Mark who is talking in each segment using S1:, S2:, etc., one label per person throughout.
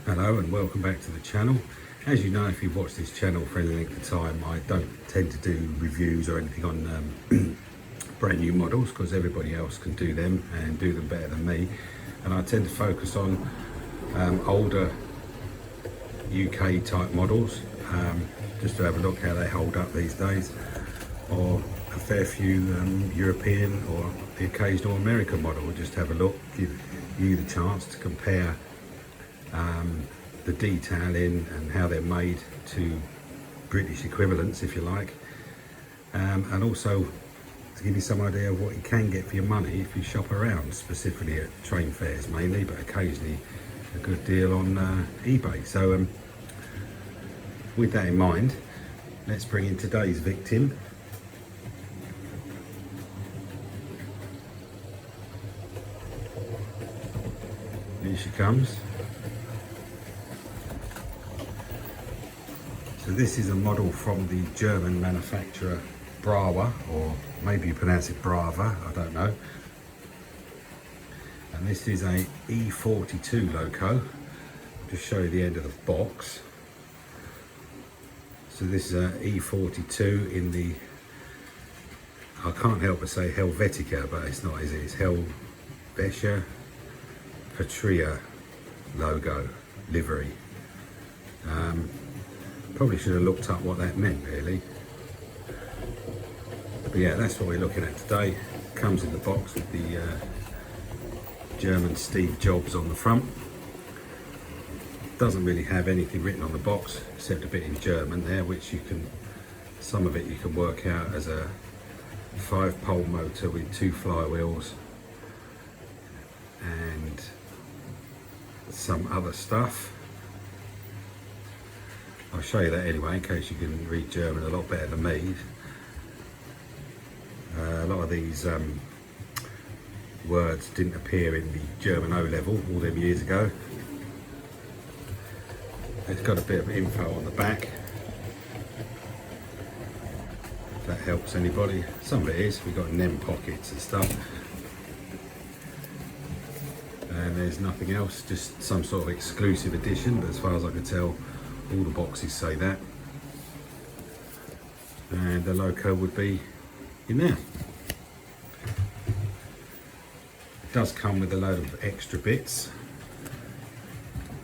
S1: Hello and welcome back to the channel. As you know, if you've watched this channel for any length of time, I don't tend to do reviews or anything on brand new models because everybody else can do them and do them better than me, and I tend to focus on older UK type models, just to have a look how they hold up these days, or a fair few European or the occasional American model. Just have a look, give you the chance to compare the detailing and how they're made to British equivalents, if you like, and also to give you some idea of what you can get for your money if you shop around, specifically at train fairs mainly, but occasionally a good deal on eBay. So with that in mind, let's bring in today's victim. Here she comes. So this is a model from the German manufacturer BRAWA, or maybe you pronounce it BRAWA, I don't know. And this is a E42 loco. I'll just show you the end of the box. So this is a E42 in the, I can't help but say Helvetica, but it's not, is it? It's Helvetia Patria logo, livery. Probably should have looked up what that meant really. But yeah, that's what we're looking at today. Comes in the box with the German Steve Jobs on the front. Doesn't really have anything written on the box except a bit in German there, which you can, some of it you can work out as a 5-pole motor with 2 flywheels and some other stuff. I'll show you that anyway in case you can read German a lot better than me. A lot of these words didn't appear in the German O level all them years ago. It's got a bit of info on the back, if that helps anybody. Some of it is, we've got NEM pockets and stuff. And there's nothing else, just some sort of exclusive edition, but as far as I can tell, all the boxes say that. And the loco would be in there. It does come with a load of extra bits,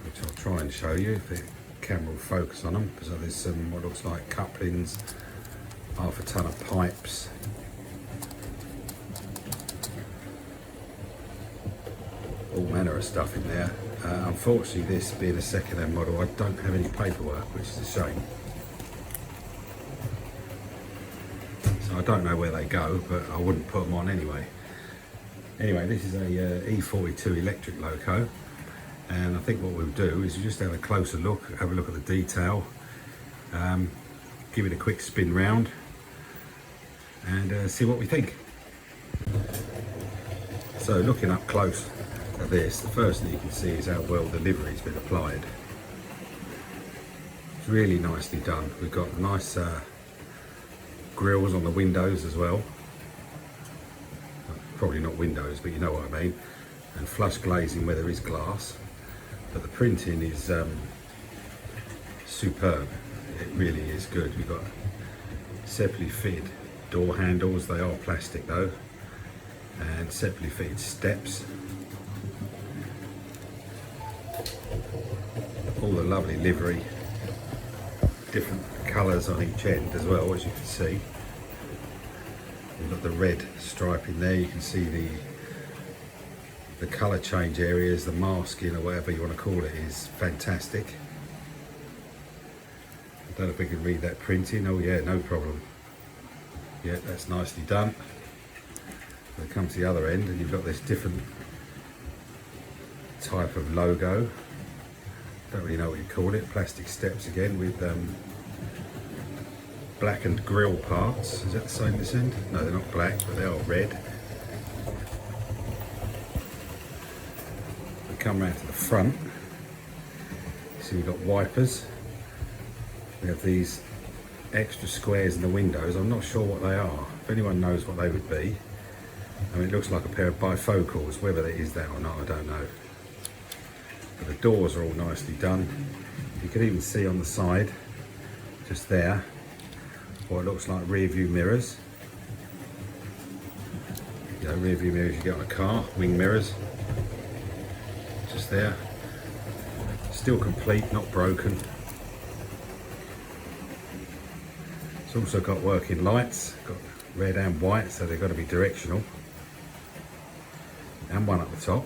S1: which I'll try and show you if the camera will focus on them. So there's some what looks like couplings, half a ton of pipes, all manner of stuff in there. Unfortunately, this being a second-hand model, I don't have any paperwork, which is a shame. So I don't know where they go, but I wouldn't put them on anyway. Anyway, this is a E42 electric loco, and I think what we'll do is just have a closer look, have a look at the detail, give it a quick spin round, and see what we think. So looking up close at this, the first thing you can see is how well the livery's been applied. It's really nicely done. We've got nice grills on the windows as well. Probably not windows, but you know what I mean. And flush glazing where there is glass. But the printing is superb. It really is good. We've got separately fitted door handles. They are plastic though. And separately fitted steps. All the lovely livery, different colours on each end as well, as you can see. We've got the red stripe in there. You can see the colour change areas, the masking or whatever you want to call it is fantastic. I don't know if we can read that printing. Oh yeah, no problem. Yeah, that's nicely done. So it comes to the other end and you've got this different type of logo. Don't really know what you call it. Plastic steps again with blackened grille parts. Is that the same this end? No, they're not black, but they are red. We come round to the front. So we've got wipers. We have these extra squares in the windows. I'm not sure what they are. If anyone knows what they would be. I mean, it looks like a pair of bifocals. Whether it is that or not, I don't know. But the doors are all nicely done. You can even see on the side, just there, what looks like rear view mirrors. You know, rear view mirrors you get on a car, wing mirrors. Just there. Still complete, not broken. It's also got working lights, got red and white, so they've got to be directional. And one at the top.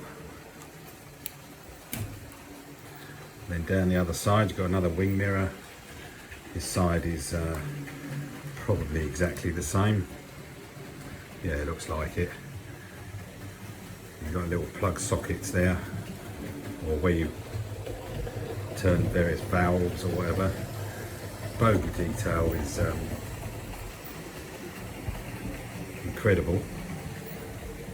S1: Then down the other side you've got another wing mirror. This side is probably exactly the same. Yeah, it looks like it. You've got little plug sockets there, or where you turn various valves or whatever. Bogie detail is incredible.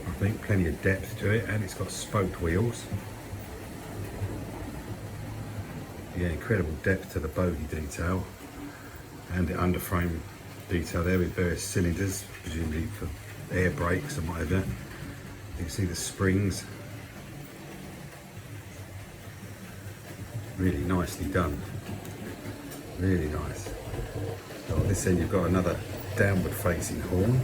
S1: I think plenty of depth to it, and it's got spoked wheels. Yeah, incredible depth to the bogie detail, and the underframe detail there with various cylinders, presumably for air brakes and whatever. You can see the springs. Really nicely done. Really nice. So on this end you've got another downward facing horn.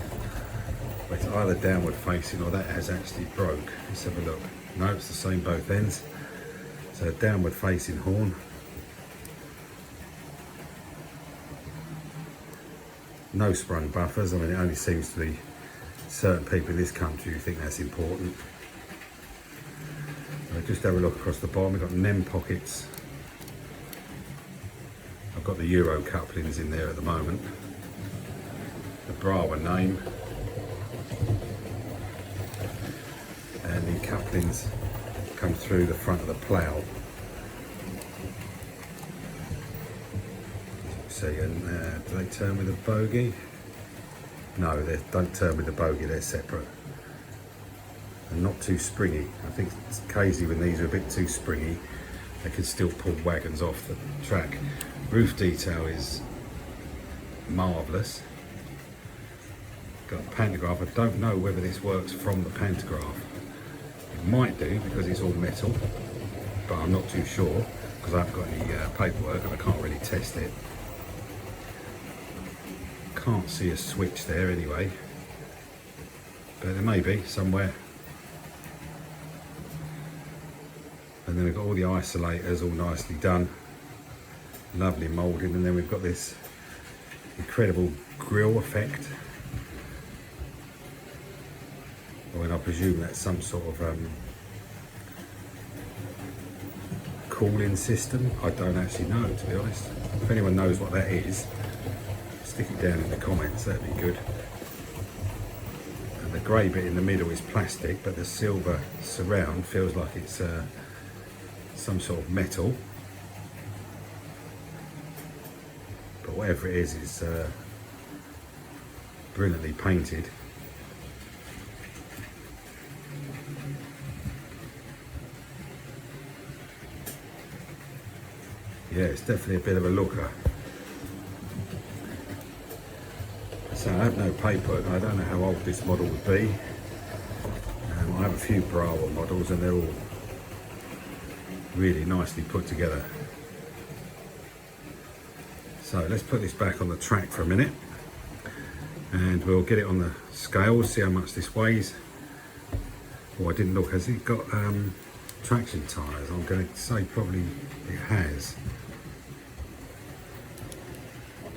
S1: It's either downward facing or that has actually broke. Let's have a look. No, it's the same both ends. So downward facing horn. No sprung buffers. I mean, it only seems to be certain people in this country who think that's important. So just have a look across the bottom. We've got NEM pockets. I've got the Euro couplings in there at the moment. The BRAWA name. And the couplings come through the front of the plough. See, and do they turn with a bogie? No, they don't turn with the bogie, they're separate. And not too springy. I think occasionally when these are a bit too springy, they can still pull wagons off the track. Roof detail is marvellous. Got a pantograph. I don't know whether this works from the pantograph. It might do because it's all metal, but I'm not too sure because I haven't got any paperwork and I can't really test it. Can't see a switch there anyway, but there may be somewhere. And then we've got all the isolators all nicely done, lovely moulding, and then we've got this incredible grille effect. And I presume that's some sort of cooling system. I don't actually know, to be honest. If anyone knows what that is, stick it down in the comments, that'd be good. And the grey bit in the middle is plastic, but the silver surround feels like it's some sort of metal. But whatever it is brilliantly painted. Yeah, it's definitely a bit of a looker. So I have no paperwork. I don't know how old this model would be. I have a few BRAWA models and they're all really nicely put together. So let's put this back on the track for a minute and we'll get it on the scale, see how much this weighs. Oh, I didn't look. Has it got traction tyres? I'm going to say probably it has.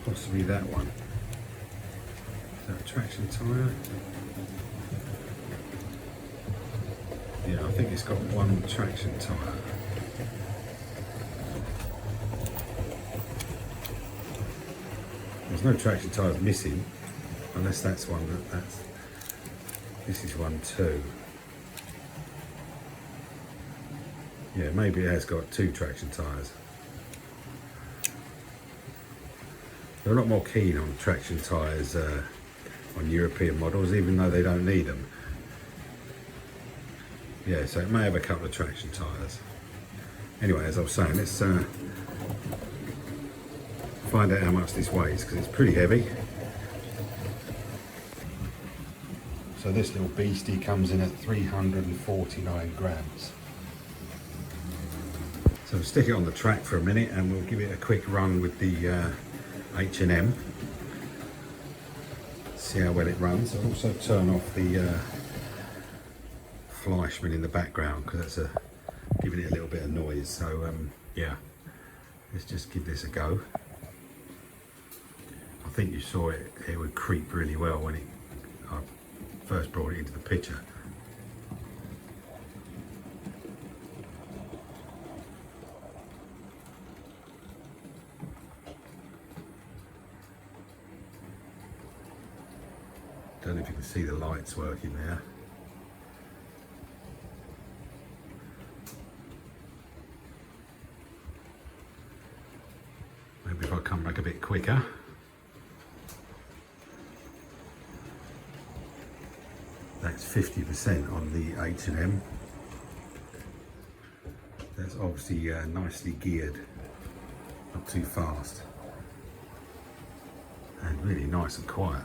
S1: Possibly that one. Is that a traction tyre? Yeah, I think it's got one traction tyre. There's no traction tyres missing, unless that's one that's. This is one too. Yeah, maybe it has got two traction tyres. They're a lot more keen on traction tyres on European models, even though they don't need them. Yeah, so it may have a couple of traction tyres. Anyway, as I was saying, let's find out how much this weighs, because it's pretty heavy. So this little beastie comes in at 349 grams. So we'll stick it on the track for a minute and we'll give it a quick run with the H&M. See how well it runs. I'll also turn off the Fleischmann in the background because that's giving it a little bit of noise. So yeah, let's just give this a go. I think you saw it would creep really well when I first brought it into the picture. Don't know if you can see the lights working there. Maybe if I come back a bit quicker. That's 50% on the H&M. That's obviously nicely geared, not too fast, and really nice and quiet.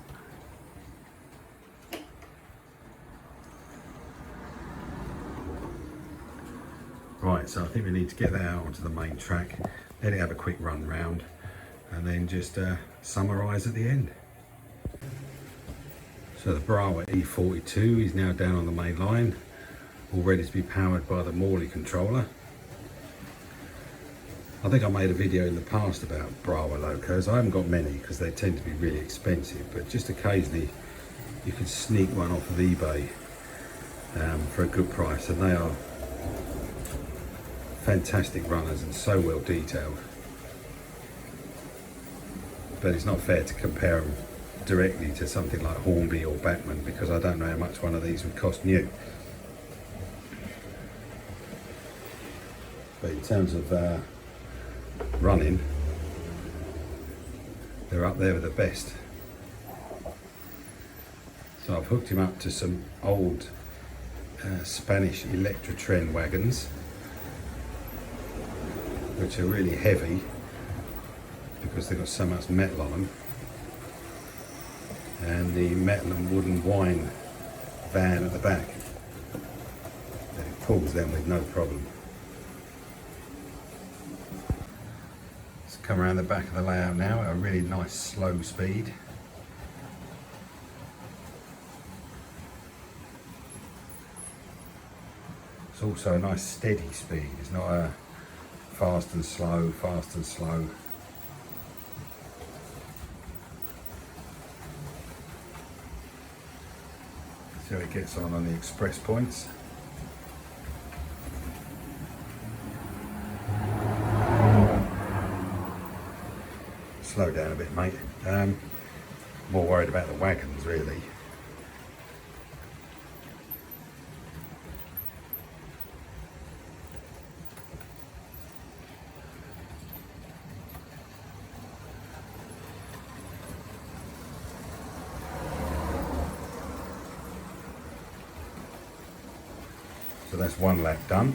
S1: Right, so I think we need to get that out onto the main track, let it have a quick run round, and then just summarise at the end. So the BRAWA E42 is now down on the main line, all ready to be powered by the Morley controller. I think I made a video in the past about BRAWA locos. I haven't got many because they tend to be really expensive, but just occasionally you can sneak one off of eBay for a good price, and they are fantastic runners and so well detailed. But it's not fair to compare them directly to something like Hornby or Bachmann because I don't know how much one of these would cost new. But in terms of running, they're up there with the best. So I've hooked him up to some old Spanish Electrotren wagons, which are really heavy because they've got so much metal on them, and the metal and wooden wine van at the back, it pulls them with no problem. Let's come around the back of the layout now at a really nice slow speed. It's also a nice steady speed, it's not a fast and slow, fast and slow. See how it gets on the express points. Slow down a bit, mate. More worried about the wagons, really. So that's one lap done.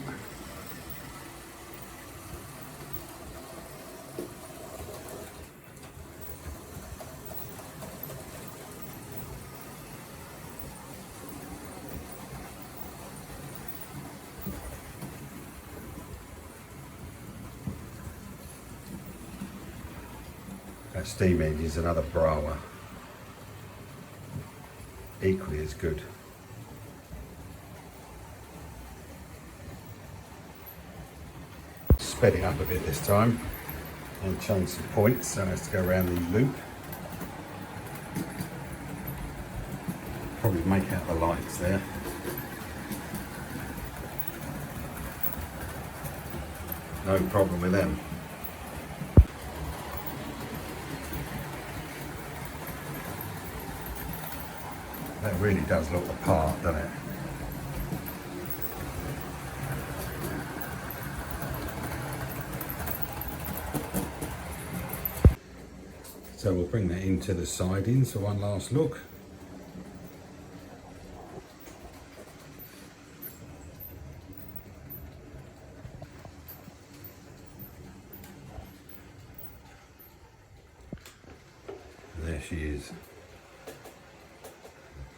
S1: That steam engine is another BRAWA, equally as good. Sped it up a bit this time and change some points, so let's go around the loop. Probably make out the lights there. No problem with them. That really does look the part, doesn't it? So we'll bring that into the sidings for one last look. And there she is,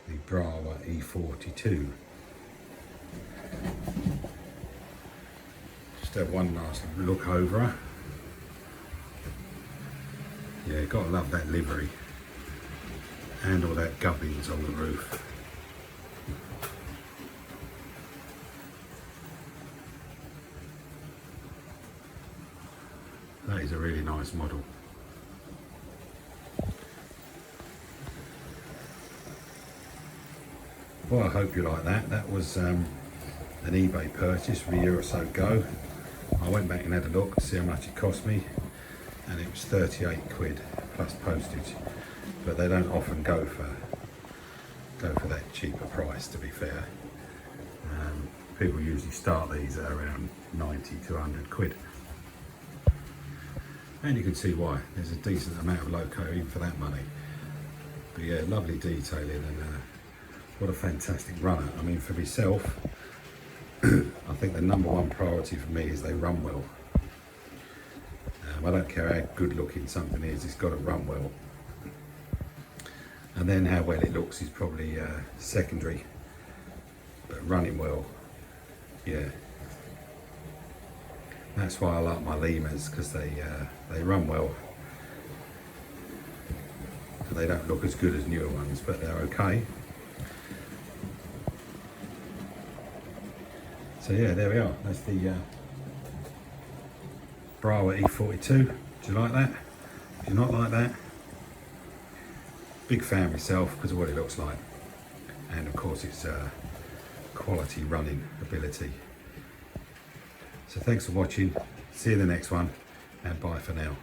S1: the BRAWA E42. Just just have one last look over her. Yeah, gotta love that livery and all that gubbins on the roof. That is a really nice model. Well, I hope you like that. That was an eBay purchase from a year or so ago. I went back and had a look to see how much it cost me, and it was 38 quid plus postage. But they don't often go for that cheaper price, to be fair. People usually start these at around 90 to 100 quid. And you can see why. There's a decent amount of loco even for that money. But yeah, lovely detailing, and what a fantastic runner. I mean, for myself, I think the number one priority for me is they run well. I don't care how good looking something is, it's got to run well. And then how well it looks is probably secondary, but running well, yeah. That's why I like my lemurs, because they run well. They don't look as good as newer ones, but they're okay. So yeah, there we are. That's the BRAWA E42. Do you like that? Do you not like that? Big fan myself because of what it looks like, and of course its quality running ability. So thanks for watching. See you in the next one, and bye for now.